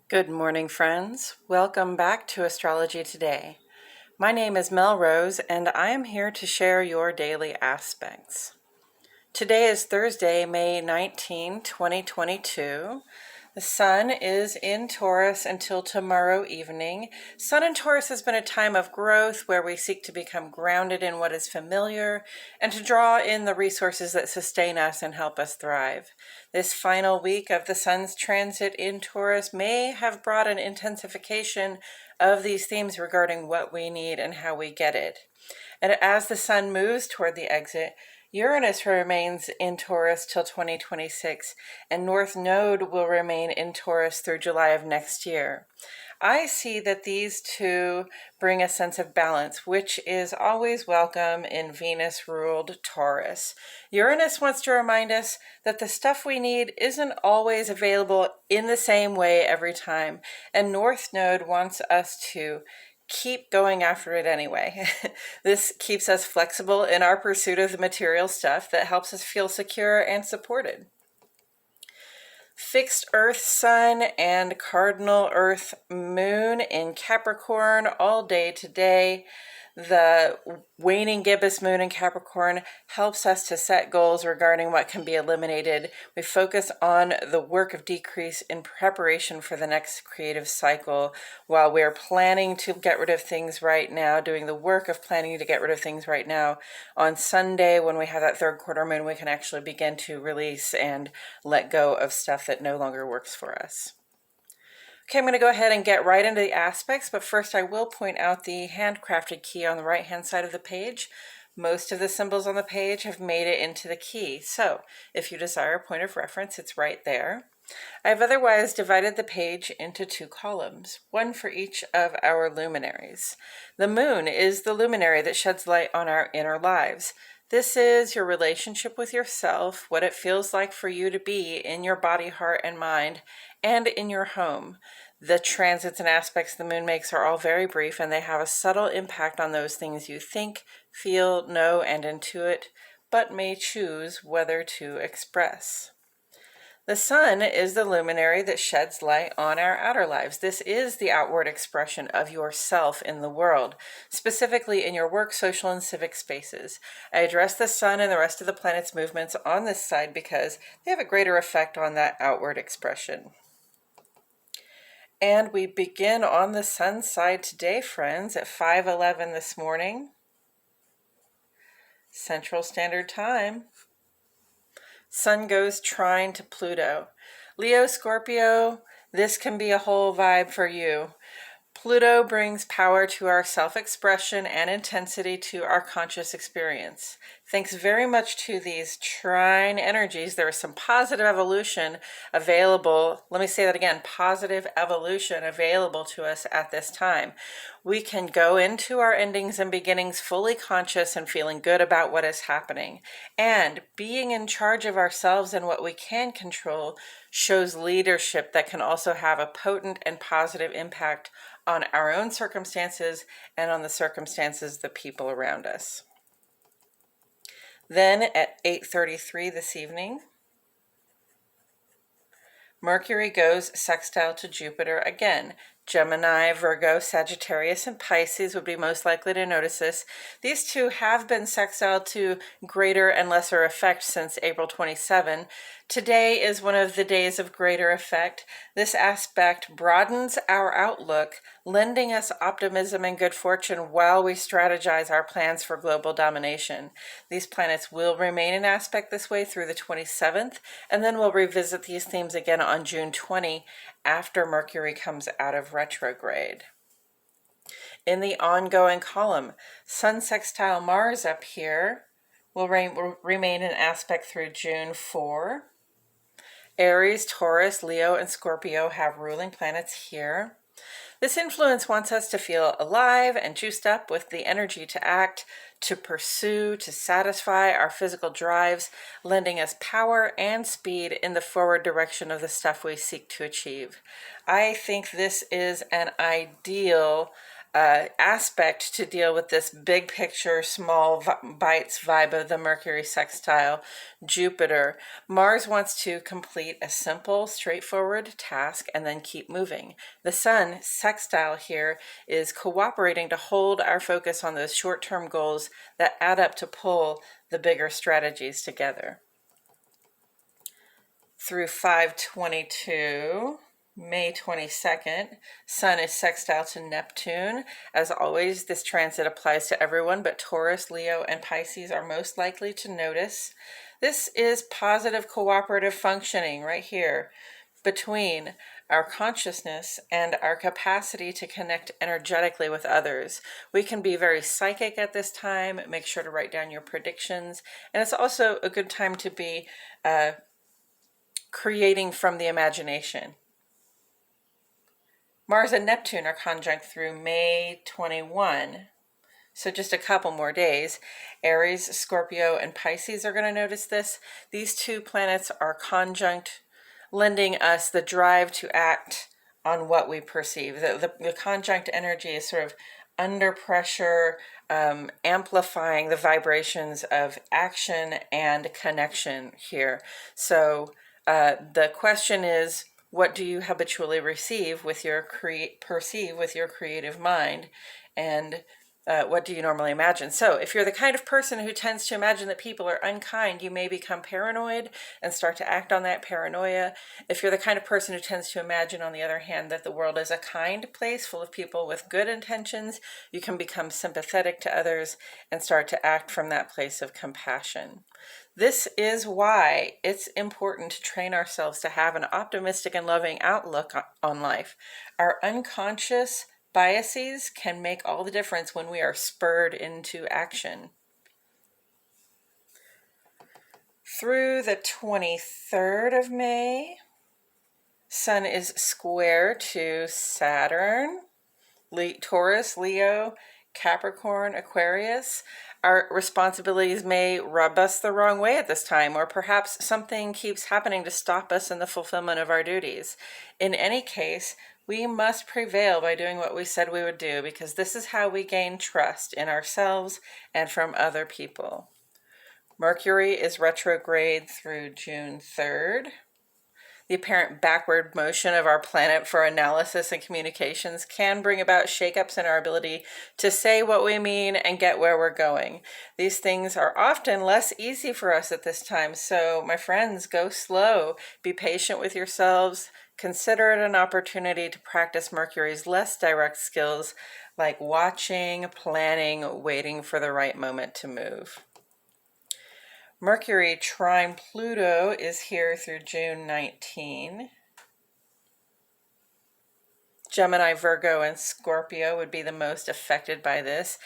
Good morning, friends. Welcome back to Astrology Today. My name is Melrose, and I am here to share your daily aspects. Today is Thursday, May 19, 2022. The Sun is in Taurus until tomorrow evening. Sun in Taurus has been a time of growth where we seek to become grounded in what is familiar and to draw in the resources that sustain us and help us thrive. This final week of the Sun's transit in Taurus may have brought an intensification of these themes regarding what we need and how we get it. And as the Sun moves toward the exit, Uranus remains in Taurus till 2026, and North Node will remain in Taurus through July of next year. I see that these two bring a sense of balance, which is always welcome in Venus-ruled Taurus. Uranus wants to remind us that the stuff we need isn't always available in the same way every time, and North Node wants us to keep going after it anyway. This keeps us flexible in our pursuit of the material stuff that helps us feel secure and supported. Fixed Earth Sun and Cardinal Earth Moon in Capricorn all day today. The waning gibbous moon in Capricorn helps us to set goals regarding what can be eliminated. We focus on the work of decrease in preparation for the next creative cycle while we're planning to get rid of things right now, doing the work of planning to get rid of things right now. On Sunday, when we have that third quarter moon, we can actually begin to release and let go of stuff that no longer works for us. Okay, I'm going to go ahead and get right into the aspects, but first I will point out the handcrafted key on the right-hand side of the page. Most of the symbols on the page have made it into the key, so if you desire a point of reference, it's right there. I have otherwise divided the page into two columns, one for each of our luminaries. The moon is the luminary that sheds light on our inner lives. This is your relationship with yourself, what it feels like for you to be in your body, heart, and mind, and in your home. The transits and aspects the moon makes are all very brief, and they have a subtle impact on those things you think, feel, know, and intuit, but may choose whether to express. The sun is the luminary that sheds light on our outer lives. This is the outward expression of yourself in the world, specifically in your work, social, and civic spaces. I address the sun and the rest of the planet's movements on this side because they have a greater effect on that outward expression. And we begin on the sun side today, friends, at 5:11 this morning, Central Standard Time. Sun goes trine to Pluto. Leo, Scorpio, this can be a whole vibe for you. Pluto brings power to our self-expression and intensity to our conscious experience. Thanks very much to these trine energies, there is some positive evolution available. Let me say that again, positive evolution available to us at this time. We can go into our endings and beginnings fully conscious and feeling good about what is happening. And being in charge of ourselves and what we can control shows leadership that can also have a potent and positive impact on our own circumstances and on the circumstances of the people around us. Then at 8:33 this evening, Mercury goes sextile to Jupiter again. Gemini, Virgo, Sagittarius, and Pisces would be most likely to notice this. These two have been sextile to greater and lesser effect since April 27. Today is one of the days of greater effect. This aspect broadens our outlook, lending us optimism and good fortune while we strategize our plans for global domination. These planets will remain in aspect this way through the 27th, and then we'll revisit these themes again on June 20 after Mercury comes out of retrograde. In the ongoing column, Sun sextile Mars up here will remain in aspect through June 4. Aries, Taurus, Leo, and Scorpio have ruling planets here. This influence wants us to feel alive and juiced up with the energy to act, to pursue, to satisfy our physical drives, lending us power and speed in the forward direction of the stuff we seek to achieve. I think this is an ideal aspect to deal with this big picture, small bites vibe of the Mercury sextile Jupiter. Mars wants to complete a simple, straightforward task and then keep moving. The Sun sextile here is cooperating to hold our focus on those short-term goals that add up to pull the bigger strategies together. Through 5/22, May 22nd, Sun is sextile to Neptune. As always, this transit applies to everyone, but Taurus, Leo, and Pisces are most likely to notice. This is positive cooperative functioning right here between our consciousness and our capacity to connect energetically with others. We can be very psychic at this time. Make sure to write down your predictions. And it's also a good time to be creating from the imagination. Mars and Neptune are conjunct through May 21. So just a couple more days. Aries, Scorpio, and Pisces are going to notice this. These two planets are conjunct, lending us the drive to act on what we perceive. The conjunct energy is sort of under pressure, amplifying the vibrations of action and connection here. So the question is, what do you habitually perceive with your creative mind, and what do you normally imagine? So if you're the kind of person who tends to imagine that people are unkind, you may become paranoid and start to act on that paranoia. If you're the kind of person who tends to imagine, on the other hand, that the world is a kind place full of people with good intentions, you can become sympathetic to others and start to act from that place of compassion. This is why it's important to train ourselves to have an optimistic and loving outlook on life. Our unconscious biases can make all the difference when we are spurred into action. Through the 23rd of May, Sun is square to Saturn, Taurus, Leo, Capricorn, Aquarius. Our responsibilities may rub us the wrong way at this time, or perhaps something keeps happening to stop us in the fulfillment of our duties. In any case, we must prevail by doing what we said we would do, because this is how we gain trust in ourselves and from other people. Mercury is retrograde through June 3rd. The apparent backward motion of our planet for analysis and communications can bring about shakeups in our ability to say what we mean and get where we're going. These things are often less easy for us at this time, so my friends, go slow, be patient with yourselves, consider it an opportunity to practice Mercury's less direct skills like watching, planning, waiting for the right moment to move. Mercury trine Pluto is here through June 19. Gemini, Virgo, and Scorpio would be the most affected by this.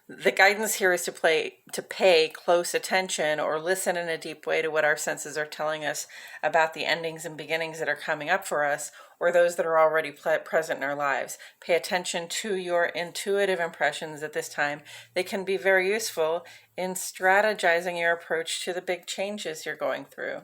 The guidance here is to pay close attention or listen in a deep way to what our senses are telling us about the endings and beginnings that are coming up for us, or those that are already present in our lives. Pay attention to your intuitive impressions at this time. They can be very useful in strategizing your approach to the big changes you're going through.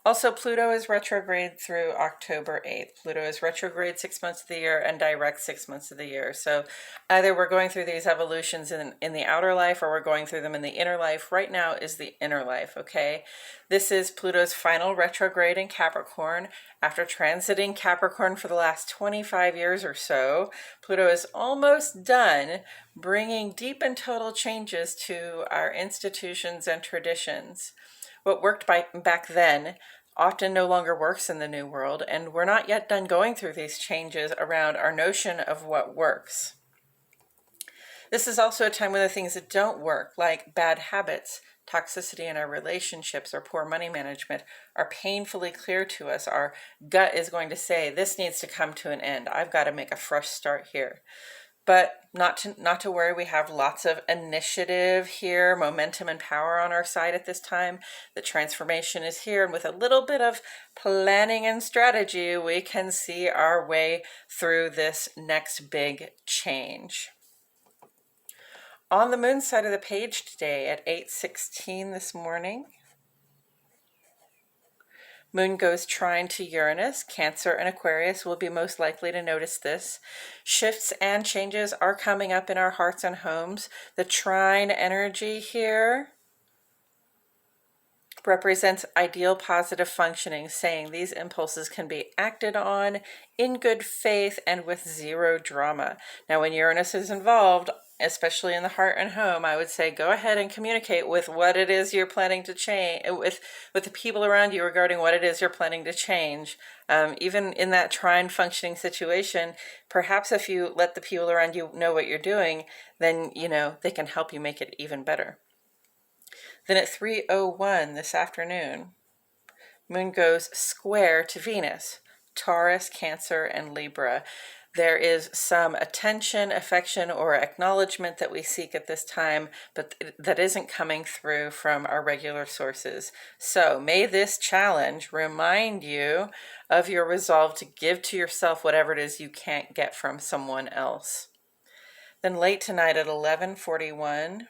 Also, Pluto is retrograde through October 8th. Pluto is retrograde 6 months of the year and direct 6 months of the year. So either we're going through these evolutions in the outer life, or we're going through them in the inner life. Right now is the inner life, okay? This is Pluto's final retrograde in Capricorn. After transiting Capricorn for the last 25 years or so, Pluto is almost done bringing deep and total changes to our institutions and traditions. What worked back then often no longer works in the new world, and we're not yet done going through these changes around our notion of what works. This is also a time when the things that don't work, like bad habits, toxicity in our relationships, or poor money management, are painfully clear to us. Our gut is going to say, this needs to come to an end. I've got to make a fresh start here. But not to worry, we have lots of initiative here, momentum and power on our side at this time. The transformation is here, and with a little bit of planning and strategy, we can see our way through this next big change. On the moon side of the page today at 8:16 this morning, Moon goes trine to Uranus. Cancer and Aquarius will be most likely to notice this. Shifts and changes are coming up in our hearts and homes. The trine energy here represents ideal positive functioning, saying these impulses can be acted on in good faith and with zero drama. Now, when Uranus is involved, especially in the heart and home, I would say go ahead and communicate with what it is you're planning to change, with the people around you regarding what it is you're planning to change. Even in that trine functioning situation, perhaps if you let the people around you know what you're doing, then, they can help you make it even better. Then at 3:01 this afternoon, Moon goes square to Venus, Taurus, Cancer, and Libra. There is some attention, affection, or acknowledgement that we seek at this time, but that isn't coming through from our regular sources. So may this challenge remind you of your resolve to give to yourself whatever it is you can't get from someone else. Then late tonight at 11:41,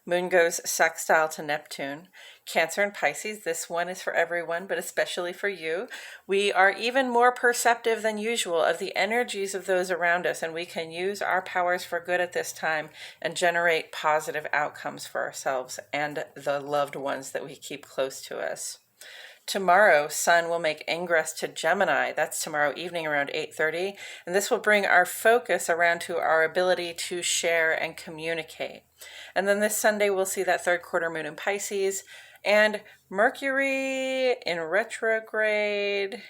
Moon goes sextile to Neptune. Cancer and Pisces, this one is for everyone, but especially for you. We are even more perceptive than usual of the energies of those around us, and we can use our powers for good at this time and generate positive outcomes for ourselves and the loved ones that we keep close to us. Tomorrow, Sun will make ingress to Gemini. That's tomorrow evening around 8:30. And this will bring our focus around to our ability to share and communicate. And then this Sunday, we'll see that third quarter moon in Pisces. And Mercury in retrograde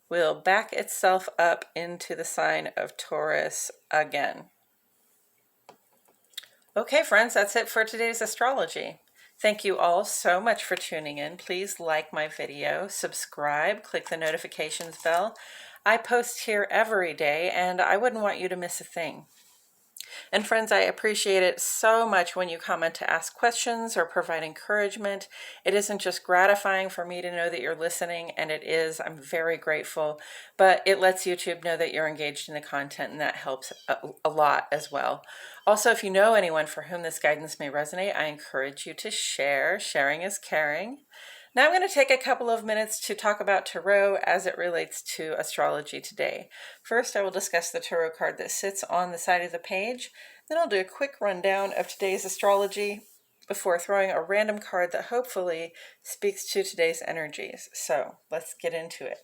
will back itself up into the sign of Taurus again. Okay, friends, that's it for today's astrology. Thank you all so much for tuning in. Please like my video, subscribe, click the notifications bell. I post here every day, and I wouldn't want you to miss a thing. And friends, I appreciate it so much when you comment to ask questions or provide encouragement. It isn't just gratifying for me to know that you're listening, and it is. I'm very grateful, but it lets YouTube know that you're engaged in the content, and that helps a lot as well. Also, if you know anyone for whom this guidance may resonate, I encourage you to share. Sharing is caring. Now I'm going to take a couple of minutes to talk about tarot as it relates to astrology today. First, I will discuss the tarot card that sits on the side of the page. Then I'll do a quick rundown of today's astrology before throwing a random card that hopefully speaks to today's energies. So let's get into it.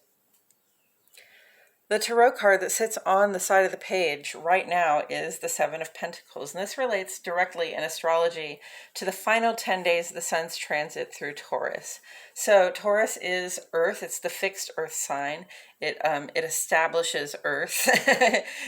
The tarot card that sits on the side of the page right now is the Seven of Pentacles, and this relates directly in astrology to the final 10 days of the sun's transit through Taurus. So Taurus is Earth. It's the fixed Earth sign. It establishes Earth.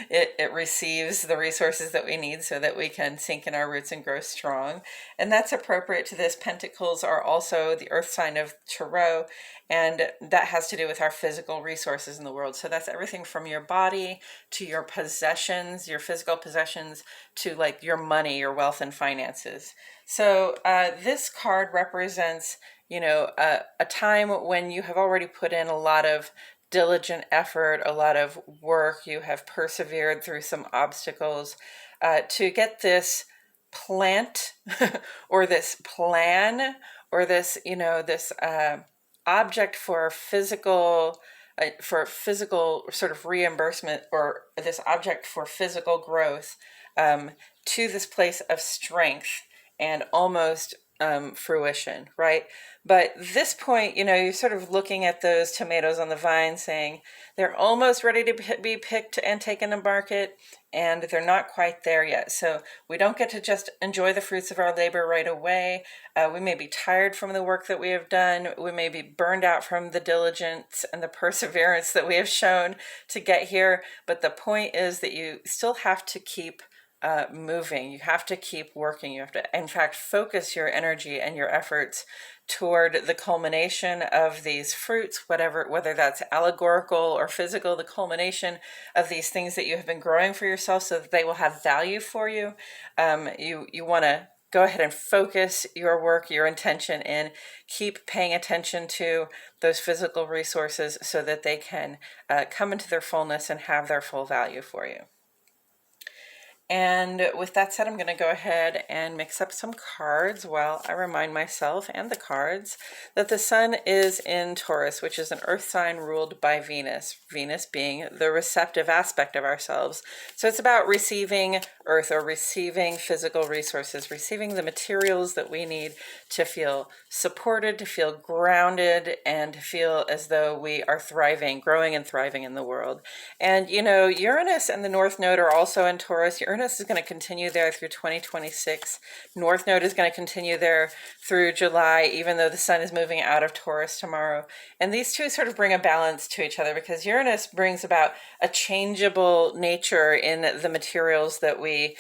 it receives the resources that we need so that we can sink in our roots and grow strong. And that's appropriate to this. Pentacles are also the Earth sign of Tarot, and that has to do with our physical resources in the world. So that's everything from your body to your possessions, your physical possessions, to like your money, your wealth and finances. So this card represents, a time when you have already put in a lot of diligent effort, a lot of work. You have persevered through some obstacles to get this plant or this plan or this, this object for physical sort of reimbursement, or this object for physical growth, to this place of strength and almost fruition, right? But this point, you're sort of looking at those tomatoes on the vine saying they're almost ready to be picked and taken to market, and they're not quite there yet. So we don't get to just enjoy the fruits of our labor right away. We may be tired from the work that we have done. We may be burned out from the diligence and the perseverance that we have shown to get here. But the point is that you still have to keep moving. You have to keep working. You have to, in fact, focus your energy and your efforts toward the culmination of these fruits, whether that's allegorical or physical, the culmination of these things that you have been growing for yourself so that they will have value for you. You want to go ahead and focus your work, your intention, and keep paying attention to those physical resources so that they can come into their fullness and have their full value for you. And with that said, I'm going to go ahead and mix up some cards while I remind myself and the cards that the sun is in Taurus, which is an earth sign ruled by Venus, Venus being the receptive aspect of ourselves. So it's about receiving earth, or receiving physical resources, receiving the materials that we need to feel supported, to feel grounded, and to feel as though we are thriving, growing and thriving in the world. And you know, Uranus and the North Node are also in Taurus. Uranus is going to continue there through 2026. North Node is going to continue there through July, even though the sun is moving out of Taurus tomorrow. And these two sort of bring a balance to each other, because Uranus brings about a changeable nature in the materials that we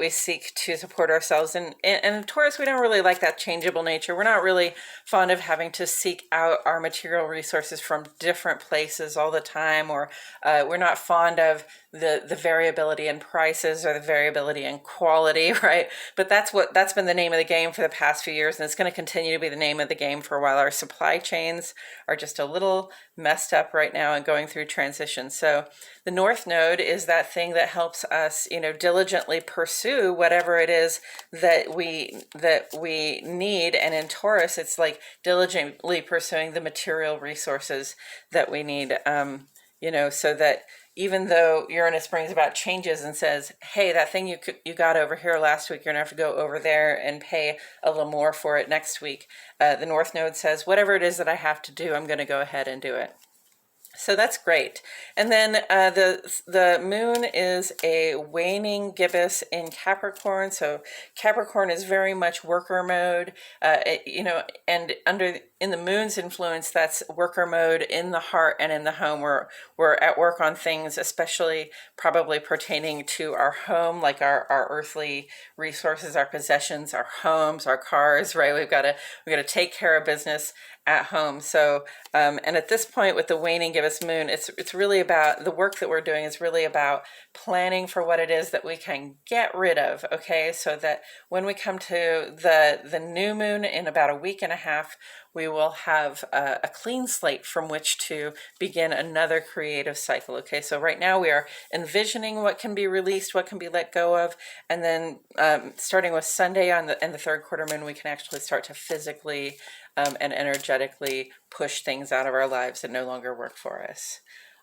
seek to support ourselves. And in Taurus, we don't really like that changeable nature. We're not really fond of having to seek out our material resources from different places all the time, or we're not fond of the variability in prices or the variability in quality, right? But that's been the name of the game for the past few years, and it's going to continue to be the name of the game for a while. Our supply chains are just a little messed up right now and going through transition. So the North Node is that thing that helps us, you know, diligently pursue whatever it is that we need. And in Taurus, it's like diligently pursuing the material resources that we need, you know, so that even though Uranus brings about changes and says, hey, that thing you got over here last week, you're gonna have to go over there and pay a little more for it next week. The North Node says, whatever it is that I have to do, I'm gonna go ahead and do it. So that's great. And then the moon is a waning gibbous in Capricorn. So Capricorn is very much worker mode, you know, and in the moon's influence, that's worker mode in the heart and in the home. We're at work on things, especially probably pertaining to our home, like our earthly resources, our possessions, our homes, our cars, right? We've got to take care of business at home. So, and at this point with the waning gibbous moon, it's really about the work that we're doing is really about planning for what it is that we can get rid of. Okay, so that when we come to the new moon in about a week and a half, we will have a clean slate from which to begin another creative cycle. Okay, so right now we are envisioning what can be released, what can be let go of, and then starting with Sunday and the third quarter moon, we can actually start to physically and energetically push things out of our lives that no longer work for us.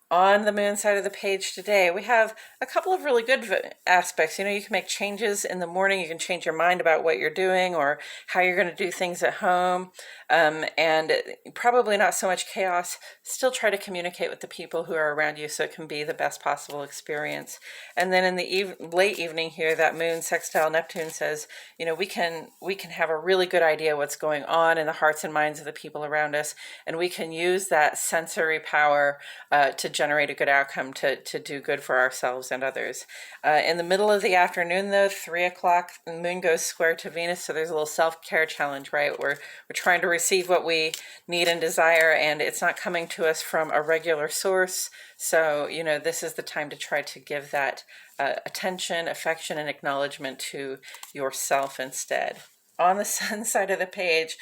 On the moon side of the page today, we have a couple of really good aspects. You know, you can make changes in the morning. You can change your mind about what you're doing or how you're going to do things at home. And probably not so much chaos. Still try to communicate with the people who are around you so it can be the best possible experience. And then in the late evening here, that moon sextile Neptune says, you know, we can have a really good idea what's going on in the hearts and minds of the people around us. And we can use that sensory power to generate a good outcome, to do good for ourselves and others. In the middle of the afternoon, though, 3 o'clock, the moon goes square to Venus, so there's a little self-care challenge, right? We're trying to receive what we need and desire, and it's not coming to us from a regular source. So, you know, this is the time to try to give that attention, affection, and acknowledgement to yourself instead. On the sun side of the page,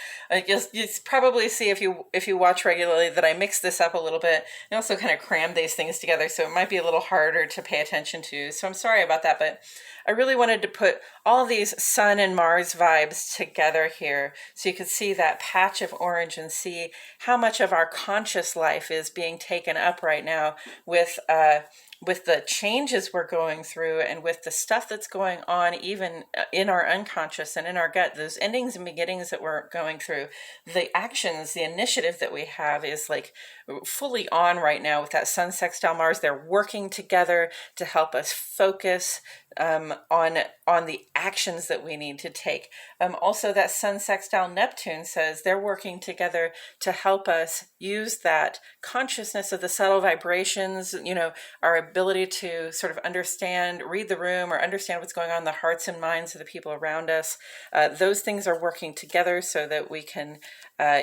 you'll probably see if you watch regularly that I mix this up a little bit and also kind of cram these things together, so it might be a little harder to pay attention to. So I'm sorry about that, but I really wanted to put all these Sun and Mars vibes together here so you could see that patch of orange and see how much of our conscious life is being taken up right now with the changes we're going through and with the stuff that's going on even in our unconscious and in our gut, those endings and beginnings that we're going through, the actions, the initiative that we have is like fully on right now with that Sun sextile Mars. They're working together to help us focus on the actions that we need to take. Also, that Sun sextile Neptune says they're working together to help us use that consciousness of the subtle vibrations, you know, our ability to sort of understand, read the room, or understand what's going on in the hearts and minds of the people around us. Those things are working together so that we can,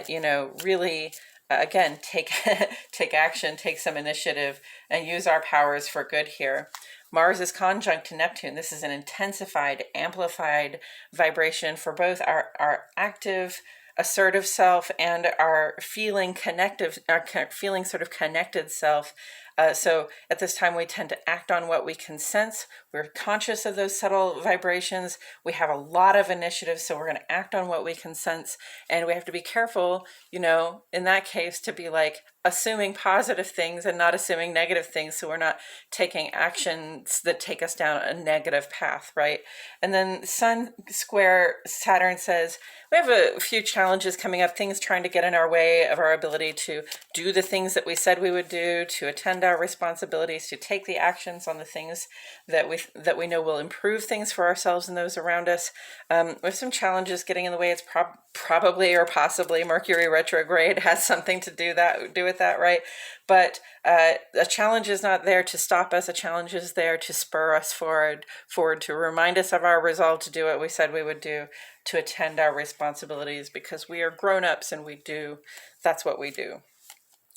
you know, really again, take action, take some initiative, and use our powers for good here. Mars is conjunct to Neptune. This is an intensified, amplified vibration for both our active, assertive self and our feeling sort of connected self. So at this time, we tend to act on what we can sense. We're conscious of those subtle vibrations. We have a lot of initiative, so we're going to act on what we can sense. And we have to be careful, in that case, to be like assuming positive things and not assuming negative things, so we're not taking actions that take us down a negative path, right? And then Sun square Saturn says we have a few challenges coming up, things trying to get in our way of our ability to do the things that we said we would do, to attend our responsibilities, to take the actions on the things that we know will improve things for ourselves and those around us. We have some challenges getting in the way. It's probably or possibly Mercury retrograde has something to do with that, right? But a challenge is not there to stop us. A challenge is there to spur us forward, to remind us of our resolve to do what we said we would do, to attend our responsibilities, because we are grown-ups and that's what we do.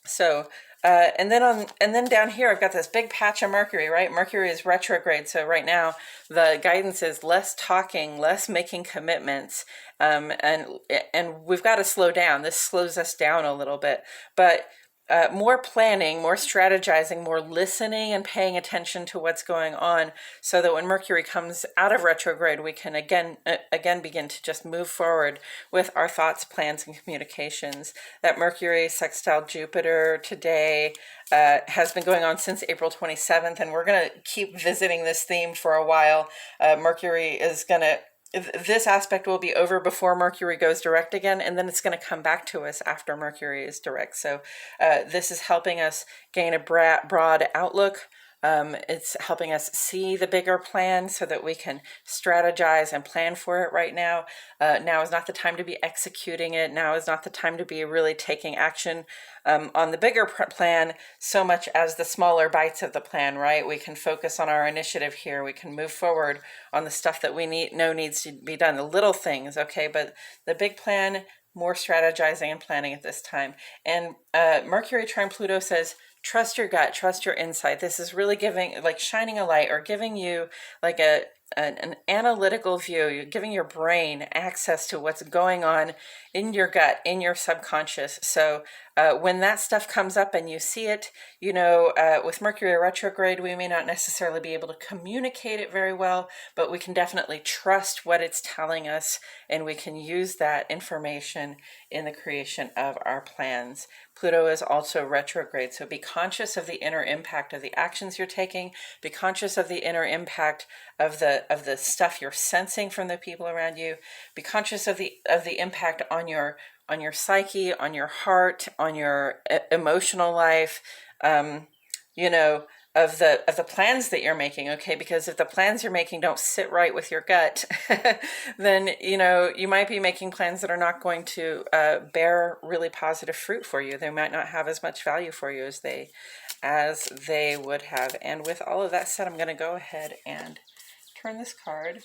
So, and then down here, I've got this big patch of Mercury, right? Mercury is retrograde. So right now the guidance is less talking, less making commitments. And we've got to slow down. This slows us down a little bit, but more planning, more strategizing, more listening and paying attention to what's going on, so that when Mercury comes out of retrograde, we can again begin to just move forward with our thoughts, plans, and communications. That Mercury sextile Jupiter today has been going on since April 27th, and we're going to keep visiting this theme for a while. Mercury is going to This aspect will be over before Mercury goes direct again, and then it's going to come back to us after Mercury is direct. So this is helping us gain a broad outlook. It's helping us see the bigger plan so that we can strategize and plan for it right now. Now is not the time to be executing it. Now is not the time to be really taking action on the bigger plan so much as the smaller bites of the plan, right? We can focus on our initiative here. We can move forward on the stuff that we know needs to be done, the little things, okay? But the big plan, more strategizing and planning at this time. And Mercury trine Pluto says, trust your gut, trust your insight. This is really shining a light, or giving you like an analytical view. You're giving your brain access to what's going on in your gut, in your subconscious. So when that stuff comes up and you see it, with Mercury retrograde, we may not necessarily be able to communicate it very well, but we can definitely trust what it's telling us, and we can use that information in the creation of our plans. Pluto is also retrograde, so be conscious of the inner impact of the actions you're taking. Be conscious of the inner impact of the stuff you're sensing from the people around you. Be conscious of the impact on your psyche, on your heart, on your emotional life. Of the plans that you're making, okay? Because if the plans you're making don't sit right with your gut, then you might be making plans that are not going to bear really positive fruit for you. They might not have as much value for you as they would have. And with all of that said, I'm going to go ahead and turn this card.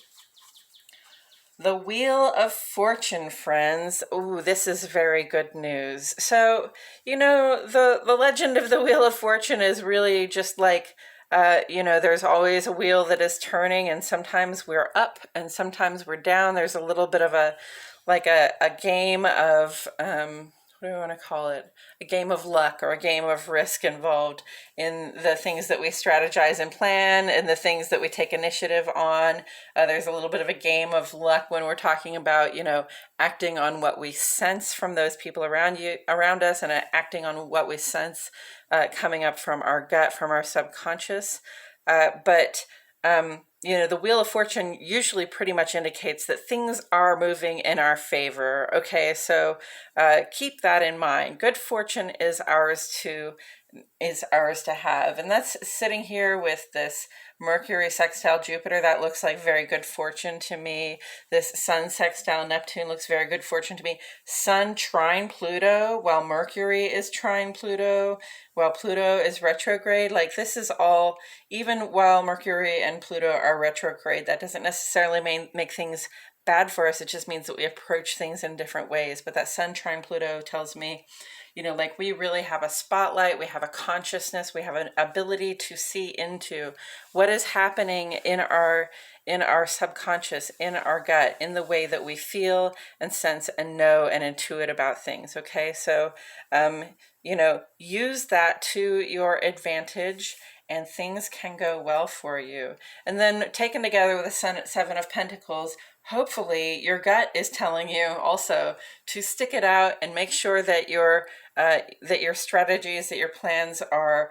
The Wheel of Fortune, friends. Ooh, this is very good news. So, the legend of the Wheel of Fortune is really just like, there's always a wheel that is turning, and sometimes we're up and sometimes we're down. There's a little bit of a game of, what do I want to call it? A game of luck or a game of risk involved in the things that we strategize and plan and the things that we take initiative on. There's a little bit of a game of luck when we're talking about, acting on what we sense from those people around us, and acting on what we sense coming up from our gut, from our subconscious. The Wheel of Fortune usually pretty much indicates that things are moving in our favor. Okay, so keep that in mind. Good fortune is ours to have, and that's sitting here with this Mercury sextile Jupiter. That looks like very good fortune to me. This Sun sextile Neptune looks very good fortune to me. Sun trine Pluto while Mercury is trine Pluto, while Pluto is retrograde. Like, this is all, even while Mercury and Pluto are retrograde, that doesn't necessarily make things bad for us. It just means that we approach things in different ways. But that Sun trine Pluto tells me, we really have a spotlight, we have a consciousness, we have an ability to see into what is happening in our subconscious, in our gut, in the way that we feel and sense and know and intuit about things. Okay, so use that to your advantage, and things can go well for you. And then taken together with the Seven of Pentacles, hopefully your gut is telling you also to stick it out and make sure that your strategies, that your plans are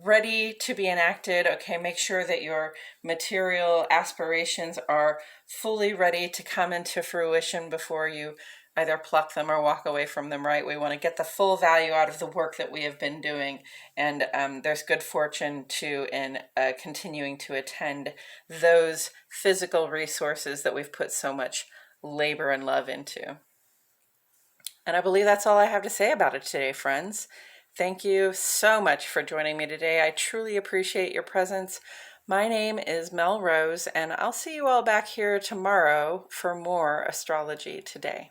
ready to be enacted. Okay, make sure that your material aspirations are fully ready to come into fruition before you either pluck them or walk away from them, right? We want to get the full value out of the work that we have been doing, and there's good fortune too in continuing to attend those physical resources that we've put so much labor and love into. And I believe that's all I have to say about it today, friends. Thank you so much for joining me today. I truly appreciate your presence. My name is Mel Rose, and I'll see you all back here tomorrow for more Astrology Today.